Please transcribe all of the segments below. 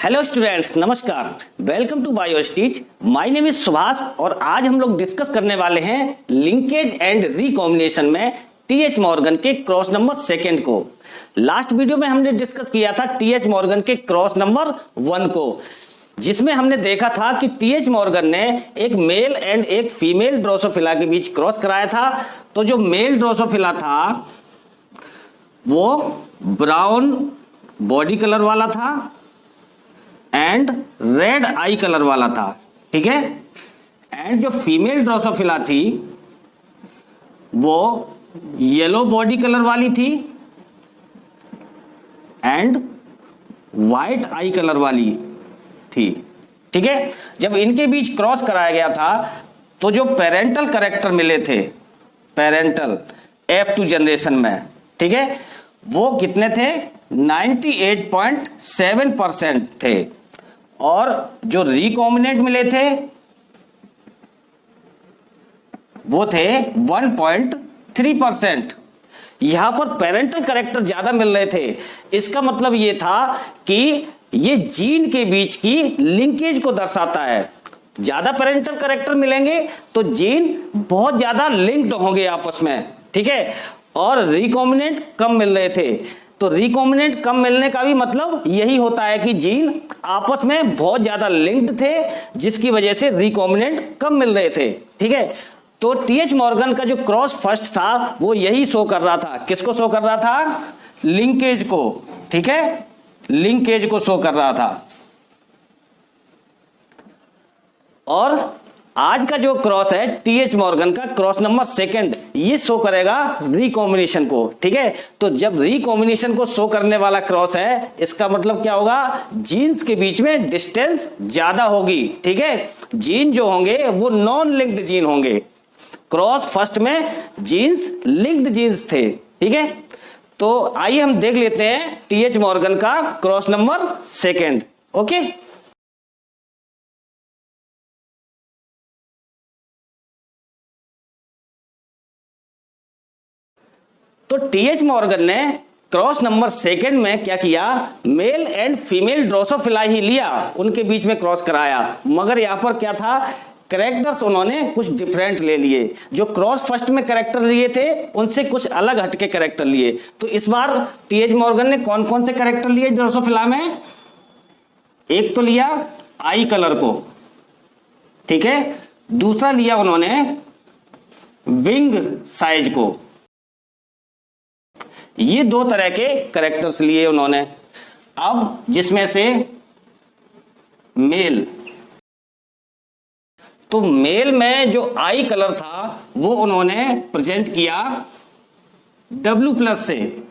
Hello students, नमस्कार। Welcome to Biostitch. My name is Subhash और आज हम लोग डिस्कस करने वाले हैं लिंकेज एंड रिकॉम्बिनेशन में टीएच मॉर्गन के क्रॉस नंबर सेकंड को। लास्ट वीडियो में हमने डिस्कस किया था टीएच मॉर्गन के क्रॉस नंबर 1 को, जिसमें हमने देखा था कि टीएच मॉर्गन ने एक मेल एंड एक फीमेल ड्रोसोफिला के बीच क्रॉस कराया था। तो जो मेल ड्रोसोफिला था वो ब्राउन बॉडी कलर वाला था एंड रेड आई कलर वाला था, ठीक है। एंड जो फीमेल ड्रोसोफिला थी वो येलो बॉडी कलर वाली थी एंड व्हाइट आई कलर वाली थी, ठीक है। जब इनके बीच क्रॉस कराया गया था तो जो पेरेंटल कैरेक्टर मिले थे, पेरेंटल F2 जनरेशन में, ठीक है, वो कितने थे? 98.7% थे। और जो रिकॉम्बिनेंट मिले थे वो थे 1.3%। यहां पर पेरेंटल कैरेक्टर ज्यादा मिल रहे थे। इसका मतलब ये था कि ये जीन के बीच की लिंकेज को दर्शाता है। ज्यादा पेरेंटल कैरेक्टर मिलेंगे तो जीन बहुत ज्यादा लिंक्ड होंगे आपस में, ठीक है। और रिकॉम्बिनेंट कम मिल रहे थे, तो रिकॉम्बिनेंट कम मिलने का भी मतलब यही होता है कि जीन आपस में बहुत ज्यादा लिंक्ड थे, जिसकी वजह से रिकॉम्बिनेंट कम मिल रहे थे, ठीक है। तो टीएच मॉर्गन का जो क्रॉस फर्स्ट था वो यही शो कर रहा था। किसको शो कर रहा था? लिंकेज को, ठीक है, लिंकेज को शो कर रहा था। और आज का जो क्रॉस है टीएच मॉर्गन का क्रॉस नंबर सेकंड, ये शो करेगा रिकॉम्बिनेशन को, ठीक है। तो जब रिकॉम्बिनेशन को शो करने वाला क्रॉस है, इसका मतलब क्या होगा? जीन्स के बीच में डिस्टेंस ज्यादा होगी, ठीक है। जीन जो होंगे वो नॉन लिंक्ड जीन होंगे। क्रॉस फर्स्ट में जीन्स लिंक्ड जीन्स थे, ठीक है। तो आइए हम देख लेते हैं टीएच मॉर्गन का क्रॉस नंबर सेकंड, ओके। तो टीएच मॉर्गन ने क्रॉस नंबर सेकंड में क्या किया? मेल एंड फीमेल ड्रोसोफिला ही लिया, उनके बीच में क्रॉस कराया। मगर यहां पर क्या था? कैरेक्टर्स उन्होंने कुछ डिफरेंट ले लिए। जो क्रॉस फर्स्ट में कैरेक्टर लिए थे उनसे कुछ अलग हटके कैरेक्टर लिए। तो इस बार टीएच मॉर्गन ने कौन कौन से कैरेक्टर लिए ड्रोसोफिला में? एक तो लिया आई कलर को, ठीक है। दूसरा लिया उन्होंने विंग साइज को। ये दो तरह के कैरेक्टर्स लिए उन्होंने। अब जिसमें से मेल, तो मेल में जो आई कलर था वो उन्होंने प्रेजेंट किया W+ से।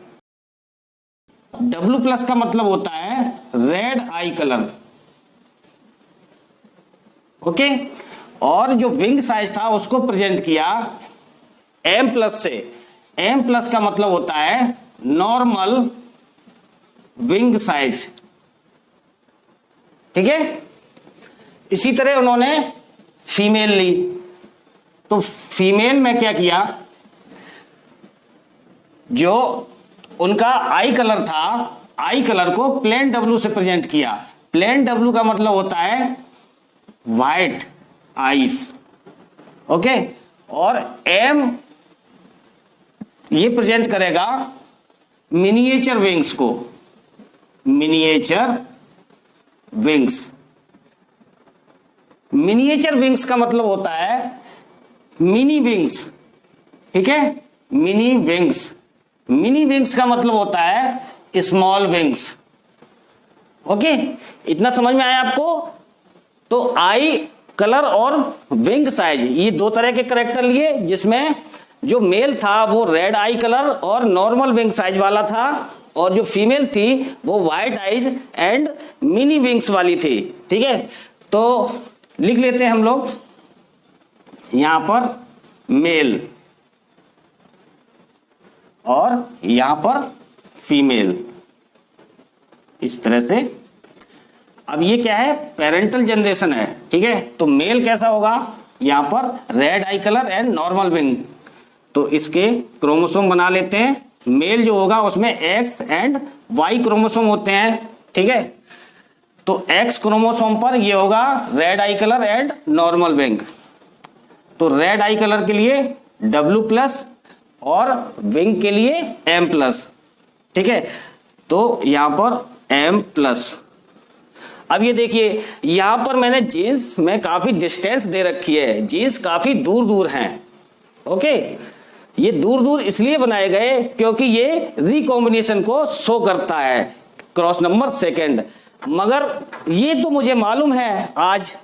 W+ का मतलब होता है रेड आई कलर, ओके। और जो विंग साइज था उसको प्रेजेंट किया M+ से। M+ का मतलब होता है नॉर्मल विंग साइज, ठीक है। इसी तरह उन्होंने फीमेल ली। तो फीमेल में क्या किया? जो उनका आई कलर था, आई कलर को प्लेन W से प्रेजेंट किया। प्लेन W का मतलब होता है वाइट आईज, ओके। और M ये प्रेजेंट करेगा मिनिएचर विंग्स को, मिनिएचर विंग्स। मिनिएचर विंग्स का मतलब होता है मिनी विंग्स, ठीक है, मिनी विंग्स। मिनी विंग्स का मतलब होता है स्मॉल विंग्स, ओके। इतना समझ में आया आपको? तो आई कलर और विंग साइज, ये दो तरह के कैरेक्टर लिए, जिसमें जो मेल था वो रेड आई कलर और नॉर्मल विंग साइज वाला था, और जो फीमेल थी वो white eyes and mini wings वाली थी, ठीक है। तो लिख लेते हैं हम लोग यहां पर मेल और यहां पर फीमेल, इस तरह से। अब ये क्या है? पेरेंटल जनरेशन है, ठीक है। तो मेल कैसा होगा? यहां पर red eye colour and normal wing. तो इसके क्रोमोसोम बना लेते हैं। मेल जो होगा उसमें X एंड Y क्रोमोसोम होते हैं, ठीक है। तो एक्स क्रोमोसोम पर ये होगा red eye colour and normal wing. तो रेड आई कलर के लिए W+ और विंग के लिए M+। ठीक है, तो यहां पर M+। अब ये देखिए यहां पर मैंने जीन्स में काफी डिस्टेंस दे रखी है, जीन्स काफी दूर दूर हैं। ओके, ये दूर दूर इसलिए बनाए गए क्योंकि ये रिकॉम्बिनेशन को शो करता है, क्रॉस नंबर सेकंड। मगर ये तो मुझे मालूम है आज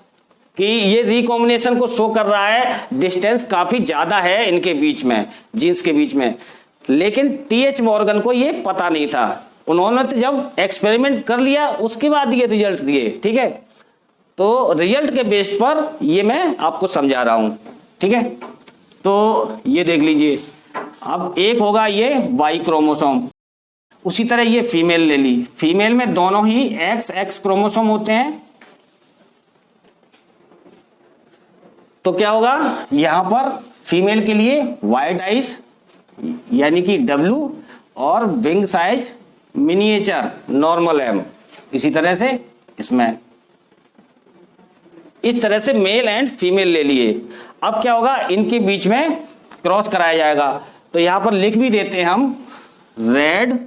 कि ये रिकॉम्बिनेशन को शो कर रहा है, डिस्टेंस काफी ज्यादा है इनके बीच में, जीन्स के बीच में। लेकिन टीएच मॉर्गन को ये पता नहीं था, उन्होंने तो जब एक्सपेरिमेंट कर लिया उसके बाद ये रिजल्ट दिए। ठीक है, तो रिजल्ट के बेस पर ये मैं आपको समझा रहा हूं। ठीक है, तो ये देख लीजिए, अब एक होगा ये वाई क्रोमोसोम, उसी तरह ये फीमेल ले ली, फीमेल में दोनों ही एक्स क्रोमोसोम होते हैं। तो क्या होगा, यहां पर फीमेल के लिए वाइट आइज यानी कि W और wing size miniature normal M। इसी तरह से इसमें इस तरह से मेल एंड फीमेल ले लिए। अब क्या होगा, इनके बीच में क्रॉस कराया जाएगा। तो यहां पर लिख भी देते हैं हम red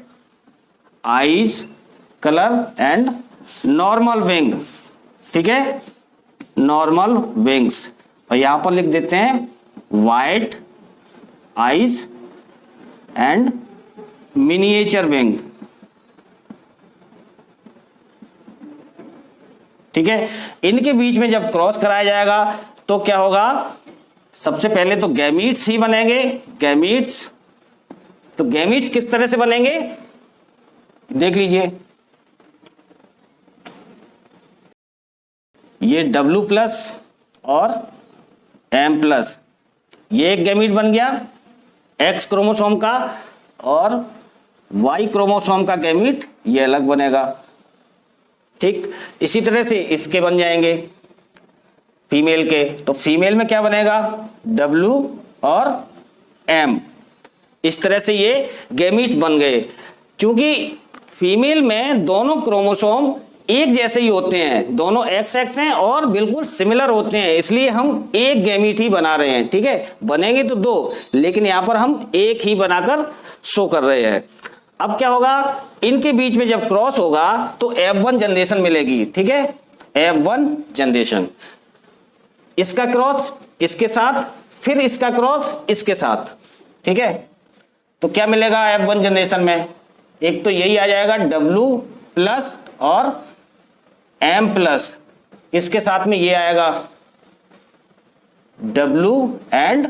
eyes colour and normal wing. ठीक है, नॉर्मल विंग्स। और यहां पर लिख देते हैं white eyes and miniature wing. ठीक है, इनके बीच में जब क्रॉस कराया जाएगा तो क्या होगा, सबसे पहले तो गैमीट्स ही बनेंगे। गैमीट्स, तो गैमीट्स किस तरह से बनेंगे देख लीजिए। ये W+ और M+, ये एक गैमीट बन गया X क्रोमोसोम का, और Y क्रोमोसोम का गैमीट ये अलग बनेगा। ठीक, इसी तरह से इसके बन जाएंगे फीमेल के। तो फीमेल में क्या बनेगा, W और M। इस तरह से ये गैमीट्स बन गए। क्योंकि फीमेल में दोनों क्रोमोसोम एक जैसे ही होते हैं, दोनों XX हैं और बिल्कुल सिमिलर होते हैं, इसलिए हम एक गैमीट ही बना रहे हैं। ठीक है, बनेंगे तो दो, लेकिन यहां पर हम एक ही बनाकर शो कर रहे हैं। अब क्या होगा, इनके बीच में जब क्रॉस होगा तो F1 जनरेशन मिलेगी। ठीक है, F1 जनरेशन, इसका क्रॉस इसके साथ, फिर इसका क्रॉस इसके साथ। ठीक है, तो क्या मिलेगा F1 जनरेशन में, एक तो यही आ जाएगा W+ और M+, इसके साथ में ये आएगा W एंड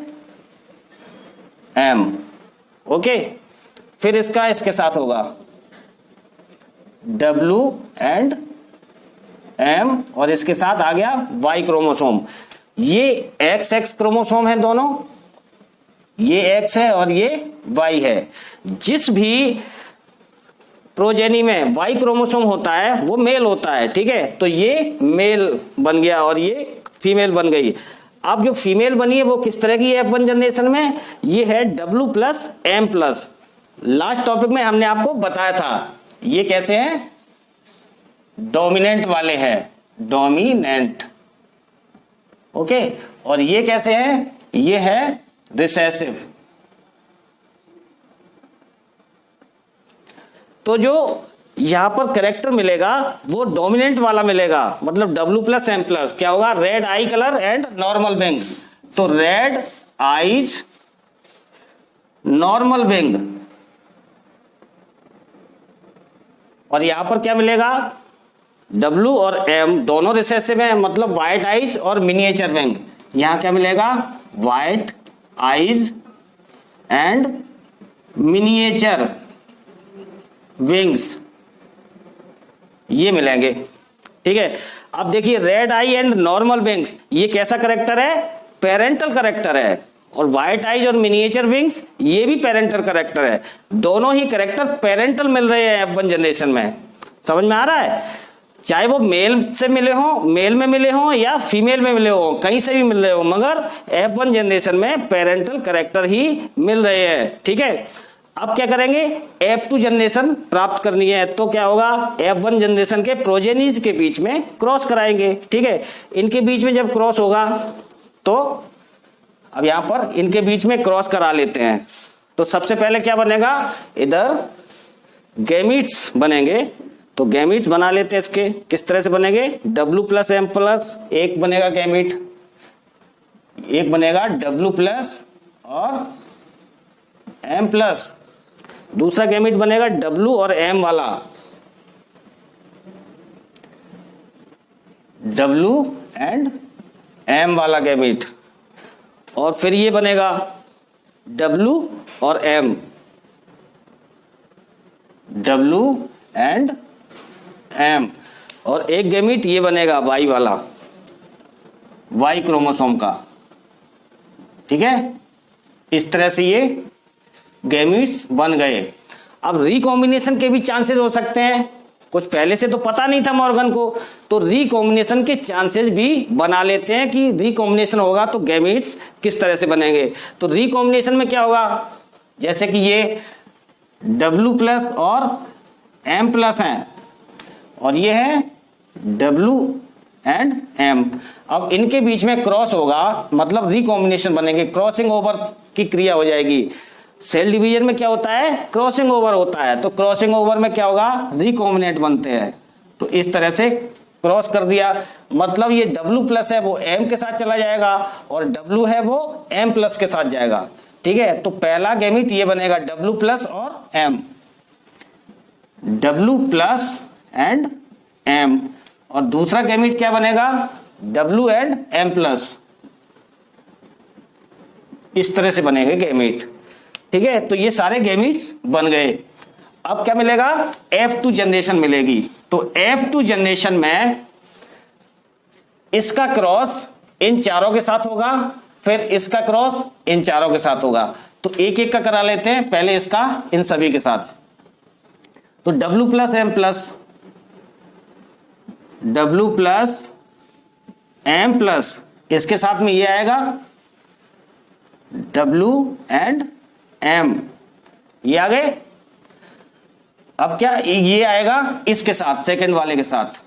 M। ओके, फिर इसका इसके साथ होगा W एंड M, और इसके साथ आ गया Y क्रोमोसोम। ये XX क्रोमोसोम है दोनों, ये X है और ये Y है। जिस भी प्रोजेनी में Y क्रोमोसोम होता है वो मेल होता है। ठीक है, तो ये मेल बन गया और ये फीमेल बन गई। अब जो फीमेल बनी है वो किस तरह की है F1 जनरेशन में, ये है W+ M+। लास्ट टॉपिक में हमने आपको बताया था ये कैसे हैं, डोमिनेंट वाले हैं, डोमिनेंट। ओके, और ये कैसे हैं, ये है रिसेसिव। तो जो यहां पर कैरेक्टर मिलेगा वो डोमिनेंट वाला मिलेगा, मतलब W+ M+। क्या होगा, red eye colour and normal wing. तो रेड आईज नॉर्मल विंग, और यहां पर क्या मिलेगा, W और M दोनों रिसेसिव हैं, मतलब व्हाइट आइज और मिनिएचर विंग। यहां क्या मिलेगा, white eyes and miniature wings, ये मिलेंगे। ठीक है, अब देखिए red I and normal wings, ये कैसा करेक्टर है, पेरेंटल करेक्टर है। और व्हाइट आइज और मिनिएचर विंग्स ये भी पेरेंटल करेक्टर है। दोनों ही करेक्टर पेरेंटल मिल रहे हैं F1 जनरेशन में। समझ में आ रहा है, चाहे वो मेल से मिले हो, मेल में मिले हो या फीमेल में मिले हो, कहीं से भी मिल रहे हो, मगर F1 जनरेशन में पेरेंटल करेक्टर ही मिल रहे हैं। ठीक है, अब क्या करेंगे, F2 जनरेशन प्राप्त करनी है, तो क्या होगा, F1 जनरेशन के प्रोजेनीज के बीच में क्रॉस कराएंगे। ठीक है, इनके बीच में जब क्रॉस होगा तो अब यहां पर इनके बीच में क्रॉस करा लेते हैं। तो सबसे पहले क्या बनेगा, इधर गैमीट्स बनेंगे। तो गैमीट्स बना लेते हैं इसके, किस तरह से बनेंगे, W प्लस M प्लस, एक बनेगा गैमीट, एक बनेगा W प्लस और M प्लस, दूसरा गैमीट बनेगा W और M वाला, W एंड M वाला गैमीट, और फिर ये बनेगा W और M, W एंड M, और एक गैमीट ये बनेगा Y वाला, Y क्रोमोसोम का। ठीक है, इस तरह से ये गैमीट्स बन गए। अब रिकॉम्बिनेशन के भी चांसेस हो सकते हैं, कुछ पहले से तो पता नहीं था मॉर्गन को, तो रिकॉम्बिनेशन के चांसेस भी बना लेते हैं कि रिकॉम्बिनेशन होगा तो गैमीट्स किस तरह से बनेंगे। तो रिकॉम्बिनेशन में क्या होगा, जैसे कि ये W प्लस और M प्लस है और ये है W एंड M। अब इनके बीच में क्रॉस होगा, मतलब रिकॉम्बिनेशन बनेंगे, क्रॉसिंग ओवर की क्रिया हो जाएगी। सेल डिवीजन में क्या होता है, क्रॉसिंग ओवर होता है, तो क्रॉसिंग ओवर में क्या होगा, रिकॉम्बिनेट बनते हैं। तो इस तरह से क्रॉस कर दिया, मतलब ये W प्लस है वो M के साथ चला जाएगा और W है वो M प्लस के साथ जाएगा। ठीक है, तो पहला गैमीट ये बनेगा W प्लस और M, W plus and M, और दूसरा गैमीट क्या बनेगा, W एंड M प्लस, इस तरह से बनेंगे गैमीट। ठीक है, तो ये सारे गैमीट्स बन गए। अब क्या मिलेगा, F2 जनरेशन मिलेगी। तो F2 जनरेशन में इसका क्रॉस इन चारों के साथ होगा, फिर इसका क्रॉस इन चारों के साथ होगा। तो एक एक का करा लेते हैं, पहले इसका इन सभी के साथ। तो W plus M plus, W plus M plus, इसके साथ में ये आएगा W एंड M, ये आ गए। अब क्या, ये आएगा इसके साथ, सेकंड वाले के साथ,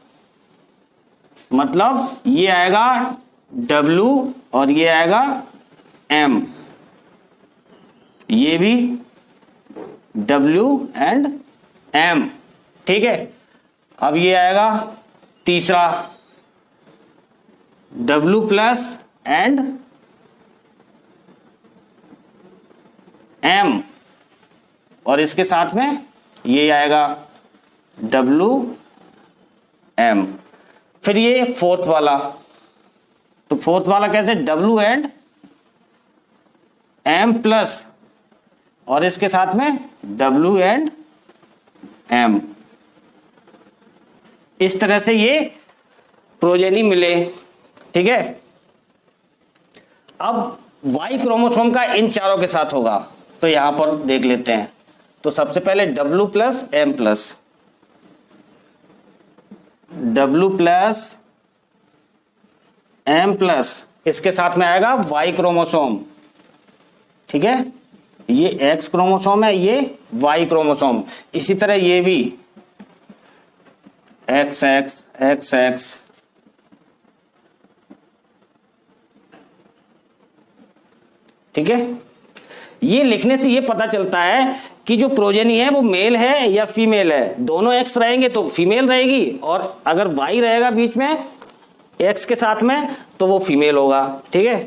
मतलब ये आएगा W और ये आएगा M, ये भी W एंड M। ठीक है, अब ये आएगा तीसरा W प्लस एंड M, और इसके साथ में ये आएगा W M। फिर ये फोर्थ वाला, तो फोर्थ वाला कैसे, W एंड M प्लस, और इसके साथ में W एंड M। इस तरह से ये प्रोजेनी मिले। ठीक है, अब Y क्रोमोसोम का इन चारों के साथ होगा, तो यहां पर देख लेते हैं। तो सबसे पहले W plus M plus, W plus M plus, इसके साथ में आएगा Y क्रोमोसोम। ठीक है, ये X क्रोमोसोम है, ये Y क्रोमोसोम। इसी तरह ये भी XX XX, ठीक है। ये लिखने से ये पता चलता है कि जो प्रोजेनी है वो मेल है या फीमेल है। दोनों एक्स रहेंगे तो फीमेल रहेगी, और अगर वाई रहेगा बीच में एक्स के साथ में तो वो फीमेल होगा। ठीक है,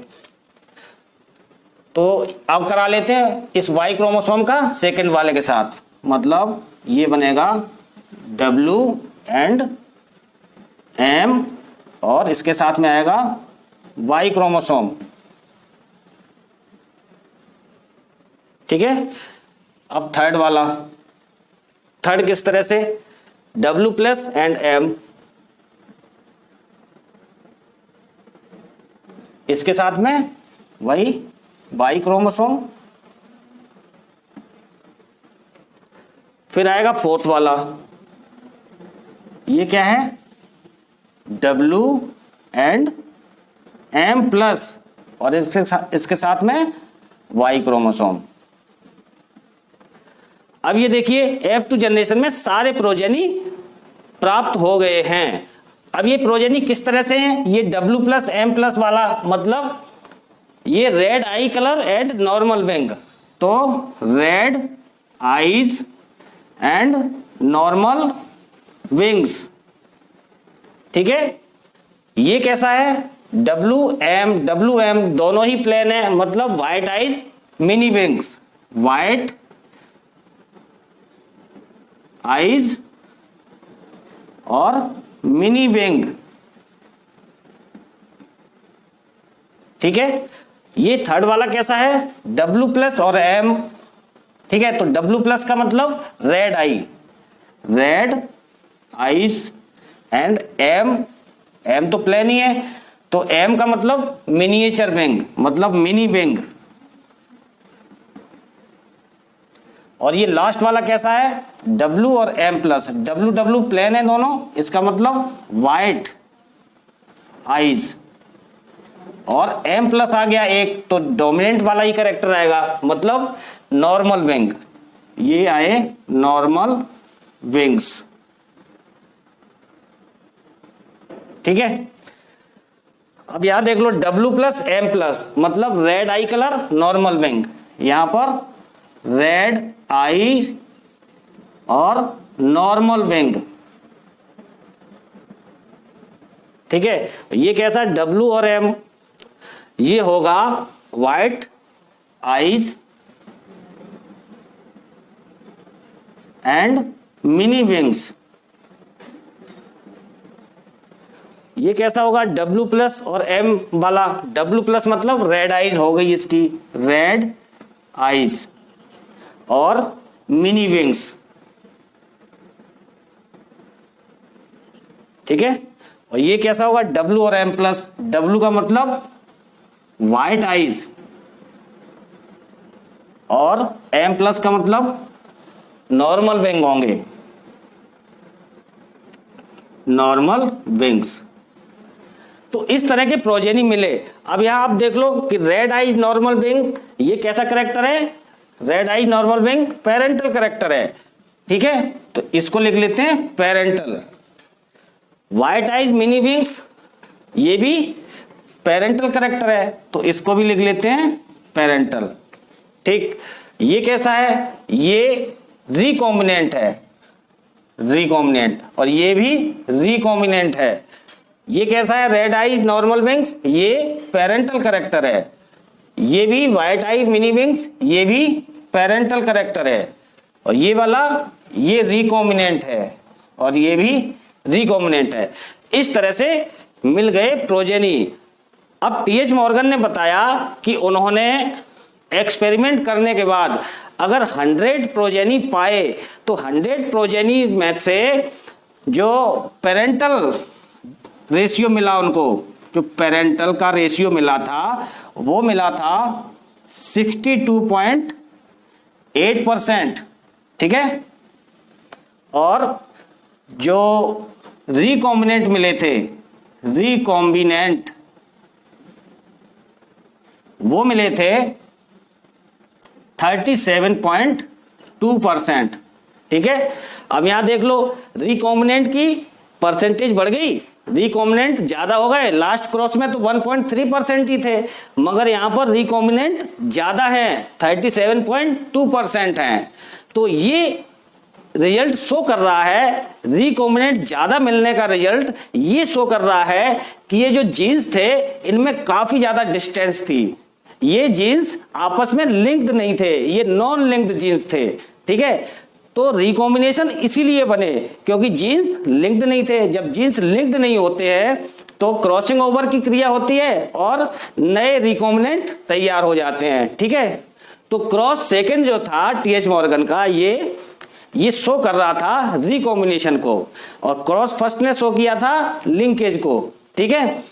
तो अब करा लेते हैं इस वाई क्रोमोसोम का सेकंड वाले के साथ, मतलब ये बनेगा W एंड M, और इसके साथ में आएगा वाई क्रोमोसोम। ठीक है, अब थर्ड वाला, थर्ड किस तरह से, W प्लस एंड M, इसके साथ में वही वाई क्रोमोसोम। फिर आएगा फोर्थ वाला, ये क्या है, W एंड M प्लस, और इसके साथ में वाई क्रोमोसोम। अब ये देखिए F2 जनरेशन में सारे प्रोजेनी प्राप्त हो गए हैं। अब ये प्रोजेनी किस तरह से हैं? ये W प्लस M प्लस वाला, मतलब ये red eye colour and normal wing, तो red eyes and normal wings, ठीक है। ये कैसा है? डब्ल्यू एम दोनों ही प्लेन है, मतलब white eyes mini wings, white eyes और मिनी विंग, ठीक है। ये थर्ड वाला कैसा है? डब्ल्यू प्लस और एम, ठीक है। तो डब्ल्यू प्लस का मतलब red eye, red eyes and M तो प्लेन ही है, तो एम का मतलब मिनिएचर विंग, मतलब मिनी विंग। और ये लास्ट वाला कैसा है? W और M प्लस, W प्लेन है दोनों, इसका मतलब व्हाइट आइज, और M प्लस आ गया एक, तो डोमिनेंट वाला ही कैरेक्टर आएगा, मतलब नॉर्मल विंग। ये आए नॉर्मल विंग्स, ठीक है। अब यहां देख लो W प्लस M प्लस, मतलब red eye colour normal wing, यहां पर रेड आई और नॉर्मल विंग, ठीक है। ये कैसा? W और M, ये होगा white eyes and mini wings. ये कैसा होगा? W प्लस और M वाला, W प्लस मतलब रेड आइज हो गई इसकी, रेड आइज और मिनी विंग्स, ठीक है। और ये कैसा होगा? W और M प्लस, W का मतलब व्हाइट आइज और M प्लस का मतलब नॉर्मल विंग होंगे, नॉर्मल विंग्स। तो इस तरह के प्रोजेनी मिले। अब यहां आप देख लो कि रेड आइज नॉर्मल विंग, ये कैसा करेक्टर है? Red eyes normal wing parental character है, ठीक है। तो इसको लिख लेते हैं parental. White eyes mini wings, ये भी पेरेंटल करेक्टर है, तो इसको भी लिख लेते हैं पेरेंटल, ठीक। ये कैसा है? ये रिकॉम्बिनेंट है, रिकॉम्बिनेंट, और ये भी रिकॉम्बिनेंट है। ये कैसा है? रेड आइज नॉर्मल विंग्स, ये पेरेंटल करेक्टर है। ये भी व्हाइट आइज मिनी विंग्स, ये भी पेरेंटल करेक्टर है। और ये वाला, ये रिकॉम्बिनेंट है, और ये भी रिकॉम्बिनेंट है। इस तरह से मिल गए प्रोजेनी। अब टीएच मॉर्गन ने बताया कि उन्होंने एक्सपेरिमेंट करने के बाद अगर 100 प्रोजेनी पाए, तो 100 प्रोजेनी में से जो पेरेंटल रेशियो मिला उनको, जो पेरेंटल का रेशियो मिला था, वो मिला था 62.8%, ठीक है। और जो रिकॉम्बिनेंट मिले थे, रिकॉम्बिनेंट, वो मिले थे 37.2%, ठीक है। अब यहां देख लो रिकॉम्बिनेंट की परसेंटेज बढ़ गई, रिकॉम्बिनेंट ज्यादा हो गए। लास्ट क्रॉस में तो 1.3% ही थे, मगर यहां पर रिकॉम्बिनेंट ज्यादा है, 37.2% है। तो ये रिजल्ट शो कर रहा है, रिकॉम्बिनेंट ज्यादा मिलने का रिजल्ट ये शो कर रहा है कि ये जो जीन्स थे इनमें काफी ज्यादा डिस्टेंस थी, ये जीन्स आपस में लिंक्ड नहीं थे, ये नॉन लिंक्ड जीन्स थे, ठीक है। तो रिकॉम्बिनेशन इसीलिए बने क्योंकि जीन्स लिंक्ड नहीं थे। जब जीन्स लिंक्ड नहीं होते हैं तो क्रॉसिंग ओवर की क्रिया होती है और नए रिकॉम्बिनेंट तैयार हो जाते हैं, ठीक है। तो क्रॉस सेकंड जो था टीएच मॉर्गन का, ये शो कर रहा था रिकॉम्बिनेशन को, और क्रॉस फर्स्ट ने शो किया था लिंकेज को, ठीक है।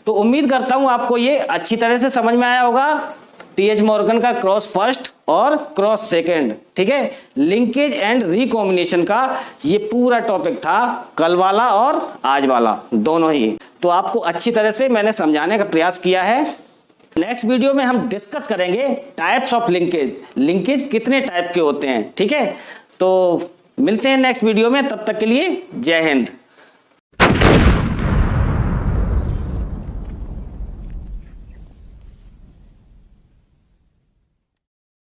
तो उम्मीद करता हूं आपको ये अच्छी तरह से समझ में आया होगा, टीएच मॉर्गन का क्रॉस फर्स्ट और क्रॉस सेकंड, ठीक है। लिंकेज एंड रिकॉम्बिनेशन का ये पूरा टॉपिक था, कल वाला और आज वाला दोनों ही। तो आपको अच्छी तरह से मैंने समझाने का प्रयास किया है। नेक्स्ट वीडियो में हम डिस्कस करेंगे टाइप्स ऑफ लिंकेज, लिंकेज कितने टाइप के होते हैं। ठीक है, तो मिलते हैं नेक्स्ट वीडियो में, तब तक के लिए जय हिंद।